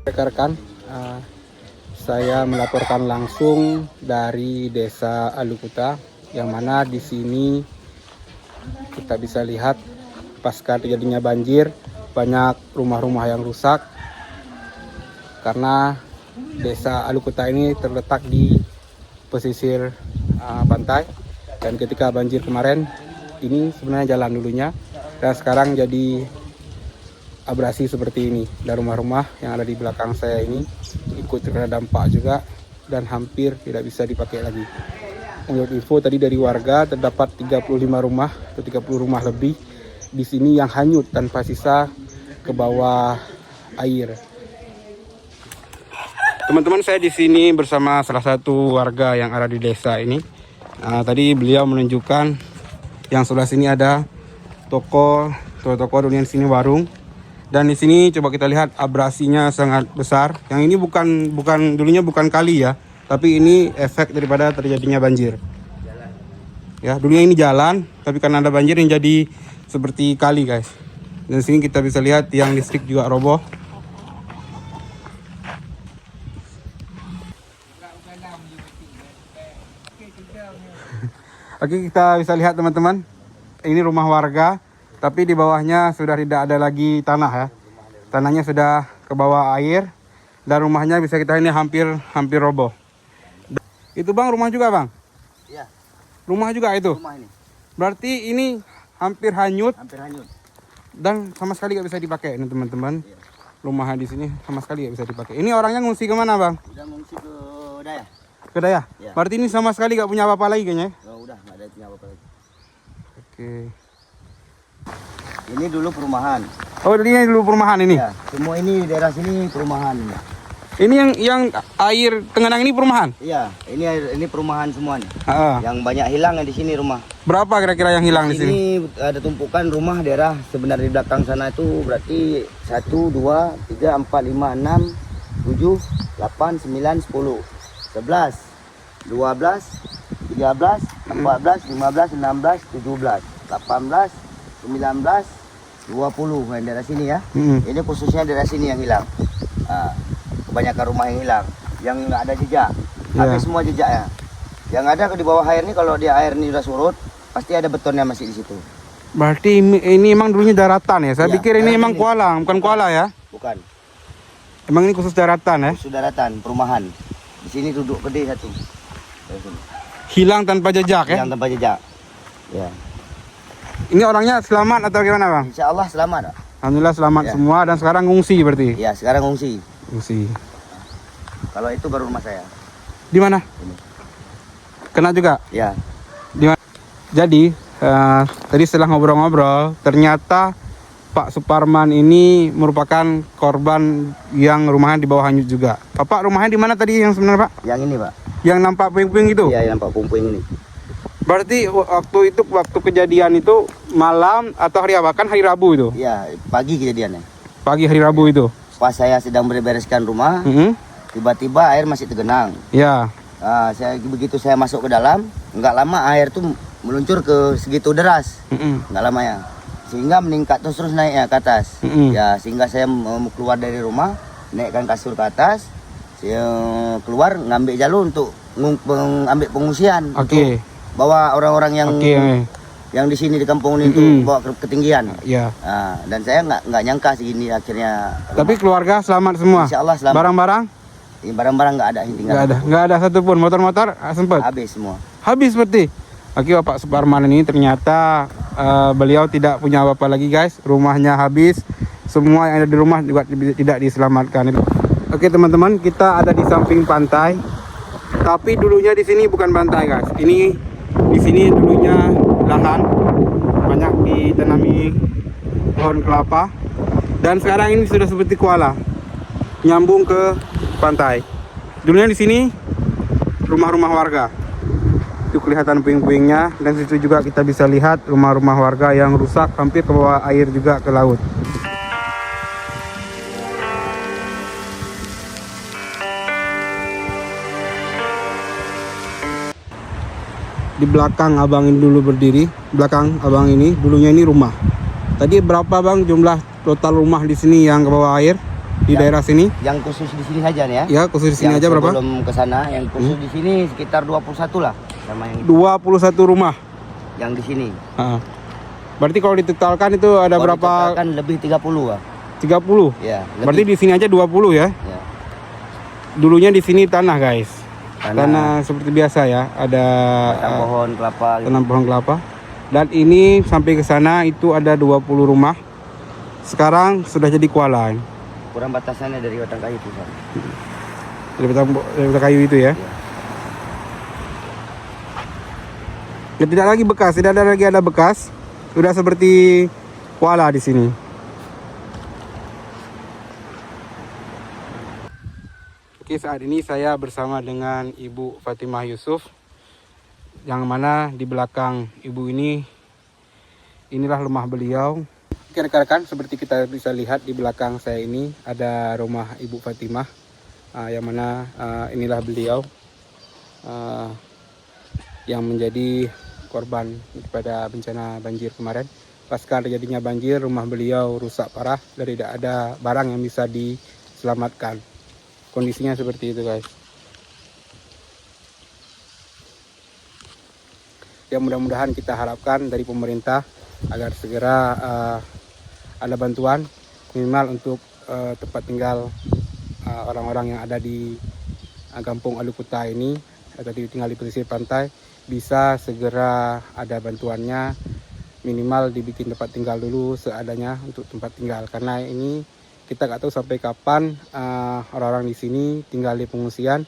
Rekan-rekan, saya melaporkan langsung dari Desa Alukuta, yang mana di sini kita bisa lihat pasca terjadinya banjir banyak rumah-rumah yang rusak karena Desa Alukuta ini terletak di pesisir pantai, dan ketika banjir kemarin ini sebenarnya jalan dulunya dan sekarang jadi abrasi seperti ini, dan rumah-rumah yang ada di belakang saya ini ikut terkena dampak juga dan hampir tidak bisa dipakai lagi. Menurut info tadi dari warga, terdapat 35 rumah atau 30 rumah lebih di sini yang hanyut tanpa sisa ke bawah air. Teman-teman, saya di sini bersama salah satu warga yang ada di desa ini. Tadi beliau menunjukkan yang sebelah sini ada toko dulunya di sini warung. Dan di sini coba kita lihat abrasinya sangat besar. Yang ini dulunya bukan kali ya, tapi ini efek daripada terjadinya banjir. Ya, dulunya ini jalan, tapi karena ada banjir yang jadi seperti kali, guys. Dan di sini kita bisa lihat tiang listrik juga roboh. Oke, kita bisa lihat teman-teman. Ini rumah warga, tapi di bawahnya sudah tidak ada lagi tanah ya. Tanahnya sudah ke bawah air dan rumahnya bisa kita ini hampir roboh. Itu Bang, rumah juga Bang? Iya. Rumah juga itu? Rumah ini. Berarti ini hampir hanyut. Hampir hanyut. Dan sama sekali nggak bisa dipakai ini teman-teman. Iya. Rumah di sini sama sekali nggak bisa dipakai. Ini orangnya ngungsi kemana Bang? Udah ngungsi ke Daya. Ke Daya? Iya. Berarti ini sama sekali nggak punya apa-apa lagi kayaknya? Oh, udah nggak ada punya apa-apa lagi. Oke. Ini dulu perumahan. Oh, ini dulu perumahan ini? Ya, semua ini daerah sini perumahan. Ini yang air Tenganan ini perumahan? Iya, ini perumahan semua nih. Ah. Yang banyak hilang di sini rumah. Berapa kira-kira yang hilang di sini? Ini ada tumpukan rumah daerah sebenarnya di belakang sana itu berarti 1, 2, 3, 4, 5, 6, 7, 8, 9, 10, 11, 12, 13, 14, 15, 16, 17, 18, 19, 20 yang daerah sini ya. Ini khususnya daerah sini yang hilang. Kebanyakan rumah yang hilang, yang nggak ada jejak. Habis semua jejaknya. Yang ada di bawah air ini, kalau dia air ini udah surut, pasti ada betonnya masih di situ. Berarti ini emang dulunya daratan ya? Saya pikir ini emang kuala, bukan kuala ya? Bukan. Emang ini khusus daratan ya? Khusus daratan, perumahan. Di sini duduk gede satu. Hilang tanpa jejak ya? Hilang tanpa jejak. Ya. Ini orangnya selamat atau gimana Bang? Insya Allah selamat. Alhamdulillah selamat semua, dan sekarang ngungsi berarti? Ya, sekarang ngungsi. Ngungsi. Kalau itu baru rumah saya. Di mana? Ini. Kena juga? Ya. Di mana? Jadi tadi setelah ngobrol-ngobrol, ternyata Pak Suparman ini merupakan korban yang rumahnya di bawah hanyut juga. Bapak, rumahnya di mana tadi yang sebenarnya Pak? Yang ini Pak. Yang nampak puing-puing itu? Iya, yang nampak puing-puing ini. Berarti waktu kejadian itu malam atau hari apa? Kan hari Rabu itu? Iya, pagi kejadiannya. Pagi hari Rabu itu? Pas saya sedang bereskan rumah, tiba-tiba air masih tergenang. Ya. Begitu saya masuk ke dalam, nggak lama air tuh meluncur ke segitu deras. Nggak lama ya. Sehingga meningkat terus naiknya ke atas. Ya, sehingga saya mau keluar dari rumah, naikkan kasur ke atas, saya keluar ngambil jalur untuk mengambil pengungsian. Oke. Bawa orang-orang yang di sini di kampung ini untuk bawa ke ketinggian. Iya. Dan saya nggak nyangka segini akhirnya. Tapi keluarga selamat semua. Insya Allah selamat. Barang-barang? Barang-barang nggak ada yang tinggal. Nggak ada satupun. Motor-motor sempat? Habis semua. Habis berarti. Oke, Bapak Suparman ini ternyata beliau tidak punya apa-apa lagi guys. Rumahnya habis. Semua yang ada di rumah juga tidak diselamatkan. Oke teman-teman, kita ada di samping pantai. Tapi dulunya di sini bukan pantai guys. Di sini dulunya lahan, banyak ditanami pohon kelapa, dan sekarang ini sudah seperti kuala, nyambung ke pantai. Dulunya di sini rumah-rumah warga, itu kelihatan puing-puingnya, dan situ juga kita bisa lihat rumah-rumah warga yang rusak hampir ke bawah air juga ke laut. di belakang abang ini dulu berdiri. Belakang abang ini dulunya ini rumah. Tadi berapa bang jumlah total rumah di sini yang ke bawah air di daerah sini? Yang khusus di sini saja nih ya. Ya khusus di sini aja berapa? Belum ke sana, yang khusus di sini sekitar 21 lah sama yang 21 rumah. yang di sini. Berarti kalau ditotalkan itu ada Kalau berapa? ditotalkan lebih 30 lah. 30. Ya, Berarti di sini aja 20 ya. ya. Dulunya di sini tanah guys. Tanah seperti biasa ya, ada tanam pohon kelapa. tanam pohon kelapa. Dan ini sampai ke sana itu ada 20 rumah. Sekarang sudah jadi kuala. Kurang batasannya dari batang kayu itu, Pak. Dari batang kayu itu ya. Ya, tidak lagi bekas, tidak ada lagi ada bekas. Sudah seperti kuala di sini. Oke, saat ini saya bersama dengan Ibu Fatimah Yusuf, yang mana di belakang ibu ini, inilah rumah beliau. Oke rekan-rekan, seperti kita bisa lihat di belakang saya ini ada rumah Ibu Fatimah, yang mana inilah beliau yang menjadi korban daripada bencana banjir kemarin. Pasca terjadinya banjir, rumah beliau rusak parah dan tidak ada barang yang bisa diselamatkan. Kondisinya seperti itu guys. Ya mudah-mudahan kita harapkan dari pemerintah agar segera ada bantuan minimal untuk tempat tinggal orang-orang yang ada di kampung Alukuta ini atau tinggal di pesisir pantai, bisa segera ada bantuannya, minimal dibikin tempat tinggal dulu seadanya untuk tempat tinggal, karena ini kita nggak tahu sampai kapan orang-orang di sini tinggal di pengungsian.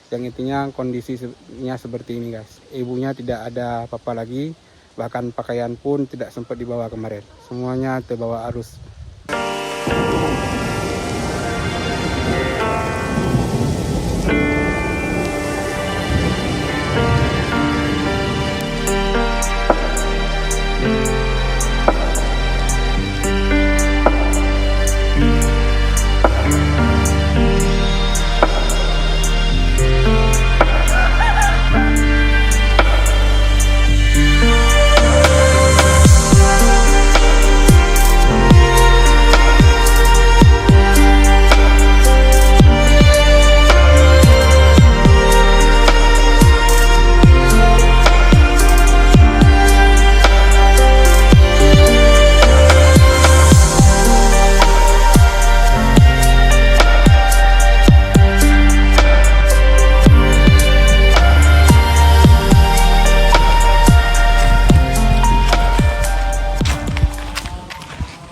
Yang intinya kondisinya seperti ini guys. Ibunya tidak ada apa-apa lagi, bahkan pakaian pun tidak sempat dibawa kemarin, semuanya terbawa arus.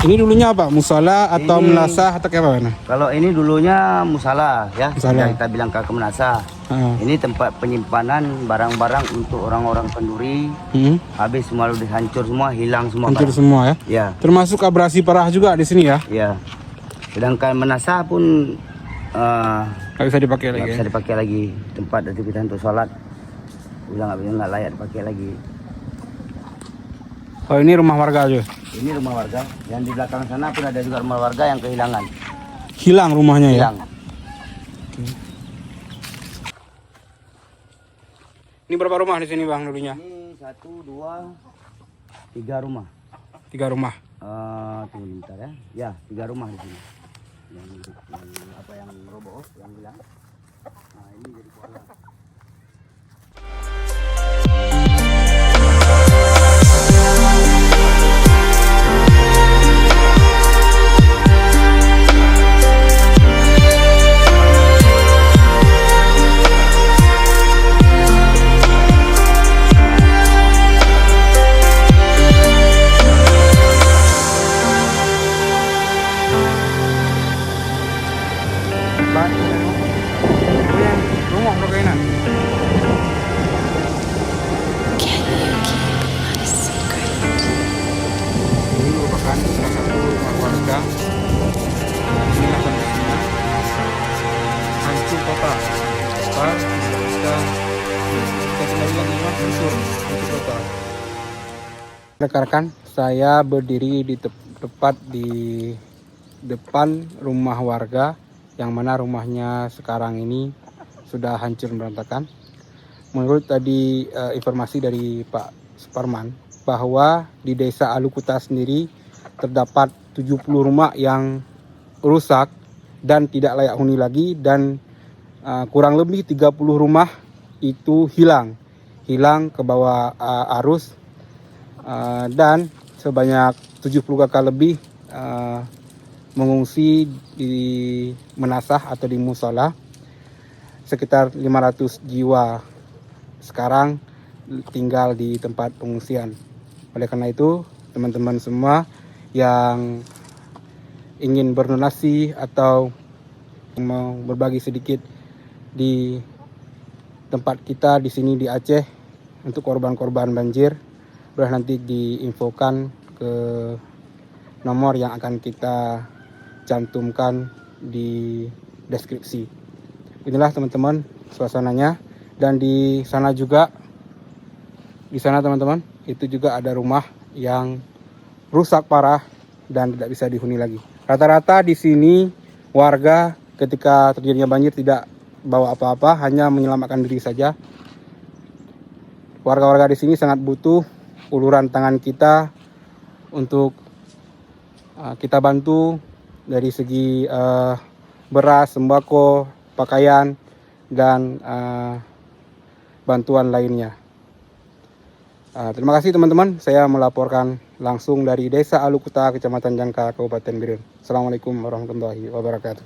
Ini dulunya apa? Musala atau melasah atau kayak mana? Kalau ini dulunya musala ya, Musala. yang kita bilang ke menasah. Ini tempat penyimpanan barang-barang untuk orang-orang penduri. Habis semua udah hancur semua, hilang semua. Hancur barang. semua ya? Ya. Termasuk abrasi parah juga di sini ya? Ya. Sedangkan menasah pun Nggak bisa dipakai nggak lagi. bisa dipakai lagi. Tempat aktivitas untuk sholat udah nggak layak dipakai lagi. Oh ini rumah warga aja? Ini rumah warga. Yang di belakang sana pun ada juga rumah warga yang kehilangan. Hilang rumahnya Hilang. ya? Ini berapa rumah di sini bang dulunya? Ini 1, 2, 3 rumah. 3 rumah. Tunggu bentar ya. Ya, 3 rumah di sini. Yang apa yang roboh, yang hilang. Nah, ini jadi kuala. Rumah berkainan. Ini merupakan salah satu rumah warga. Inilah kondisinya. Hancur total. Kita kembali lagi hancur total. Rekan-rekan, saya berdiri di tepat di depan rumah warga, yang mana rumahnya sekarang ini sudah hancur berantakan. menurut tadi informasi dari Pak Suparman bahwa di Desa Alukuta sendiri terdapat 70 rumah yang rusak dan tidak layak huni lagi, dan kurang lebih 30 rumah itu hilang ke bawah arus, dan sebanyak 70 kakak lebih mengungsi di Menasah atau di musola. Sekitar 500 jiwa sekarang tinggal di tempat pengungsian. Oleh karena itu, teman-teman semua yang ingin berdonasi atau mau berbagi sedikit di tempat kita di sini di Aceh untuk korban-korban banjir, boleh nanti diinfokan ke nomor yang akan kita cantumkan di deskripsi. Inilah teman-teman suasananya, dan di sana teman-teman itu juga ada rumah yang rusak parah dan tidak bisa dihuni lagi. Rata-rata di sini warga ketika terjadinya banjir tidak bawa apa-apa, hanya menyelamatkan diri saja. Warga-warga di sini sangat butuh uluran tangan kita untuk kita bantu dari segi beras, sembako, pakaian, dan bantuan lainnya. Terima kasih teman-teman, saya melaporkan langsung dari Desa Alukuta, Kecamatan Jangka, Kabupaten Biren. Assalamualaikum warahmatullahi wabarakatuh.